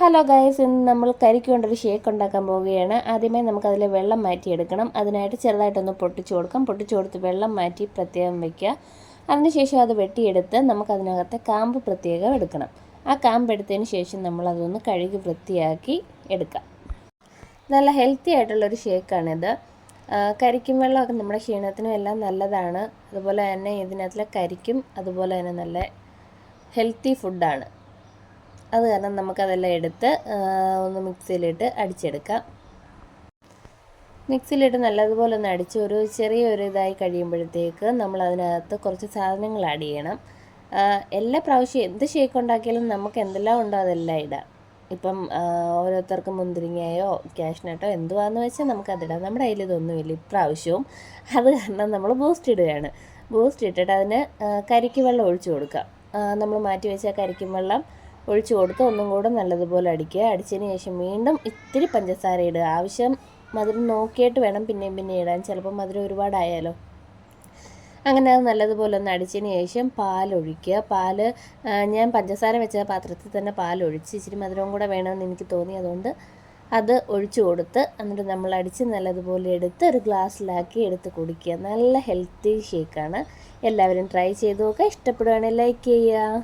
Hello guys, ഇന്ന് നമ്മൾ കരിക്ക് കൊണ്ടൊരു ഷേക്ക് ഉണ്ടാക്കാൻ പോവുകയാണ്. ആദ്യമേ നമുക്കതിലെ വെള്ളം മാറ്റിയെടുക്കണം. അതിനായിട്ട് ചെറുതായിട്ടൊന്ന് പൊട്ടിച്ചു കൊടുക്കാം. പൊട്ടിച്ചു കൊടുത്ത് വെള്ളം മാറ്റി പ്രത്യേകം വയ്ക്കുക. അതിനുശേഷം അത് വെട്ടിയെടുത്ത് നമുക്കതിനകത്തെ കാമ്പ് പ്രത്യേകം എടുക്കണം. ആ കാമ്പ് എടുത്തതിന് ശേഷം നമ്മളതൊന്ന് കഴുകി വൃത്തിയാക്കി എടുക്കാം. നല്ല ഹെൽത്തി ആയിട്ടുള്ളൊരു ഷേക്കാണിത്. കരിക്കും വെള്ളമൊക്കെ നമ്മുടെ ക്ഷീണത്തിനും എല്ലാം നല്ലതാണ്. അതുപോലെ തന്നെ ഇതിനകത്തിലെ കരിക്കും അതുപോലെ തന്നെ നല്ല ഹെൽത്തി ഫുഡാണ്. അത് കാരണം നമുക്കതെല്ലാം എടുത്ത് ഒന്ന് മിക്സിയിലിട്ട് അടിച്ചെടുക്കാം. മിക്സിയിലിട്ട് നല്ലതുപോലെ ഒന്ന് അടിച്ച് ഒരു ചെറിയൊരു ഇതായി കഴിയുമ്പോഴത്തേക്ക് നമ്മൾ അതിനകത്ത് കുറച്ച് സാധനങ്ങൾ ആഡ് ചെയ്യണം. എല്ലാ പ്രാവശ്യം എന്ത് ഷേക്ക് ഉണ്ടാക്കിയാലും നമുക്ക് എന്തെല്ലാം ഉണ്ടോ അതെല്ലാം ഇടാം. ഇപ്പം ഓരോരുത്തർക്കും മുന്തിരിങ്ങയോ കാഷ്നട്ടോ എന്തുവാന്ന് വെച്ചാൽ നമുക്കതിടാം. നമ്മുടെ കയ്യിൽ ഇതൊന്നുമില്ല ഇപ്രാവശ്യവും. അത് കാരണം നമ്മൾ ബൂസ്റ്റ് ഇടുകയാണ്. ബൂസ്റ്റ് ഇട്ടിട്ട് അതിന് കരിക്ക് വെള്ളം ഒഴിച്ചു കൊടുക്കാം. നമ്മൾ മാറ്റി വെച്ച കരിക്കും വെള്ളം ഒഴിച്ചു കൊടുത്ത് ഒന്നും കൂടെ നല്ലതുപോലെ അടിക്കുക. അടിച്ചതിന് ശേഷം വീണ്ടും ഇത്തിരി പഞ്ചസാര ഇടുക. ആവശ്യം മധുരം നോക്കിയിട്ട് വേണം പിന്നെയും ഇടാൻ. ചിലപ്പോൾ മധുരം ഒരുപാടായാലോ. അങ്ങനെ അത് നല്ലതുപോലെ ഒന്ന് അടിച്ചതിന് ശേഷം പാലൊഴിക്കുക. ഞാൻ പഞ്ചസാര വെച്ച പാത്രത്തിൽ തന്നെ പാലൊഴിച്ച് ഇച്ചിരി മധുരവും കൂടെ വേണമെന്ന് എനിക്ക് തോന്നി. അതുകൊണ്ട് അത് ഒഴിച്ചു കൊടുത്ത് എന്നിട്ട് നമ്മൾ അടിച്ച് നല്ലതുപോലെ എടുത്ത് ഒരു ഗ്ലാസ്സിലാക്കി എടുത്ത് കുടിക്കുക. നല്ല ഹെൽത്തി ഷേക്കാണ്. എല്ലാവരും ട്രൈ ചെയ്ത് നോക്കുക. ഇഷ്ടപ്പെടുകയാണെങ്കിൽ ലൈക്ക് ചെയ്യുക.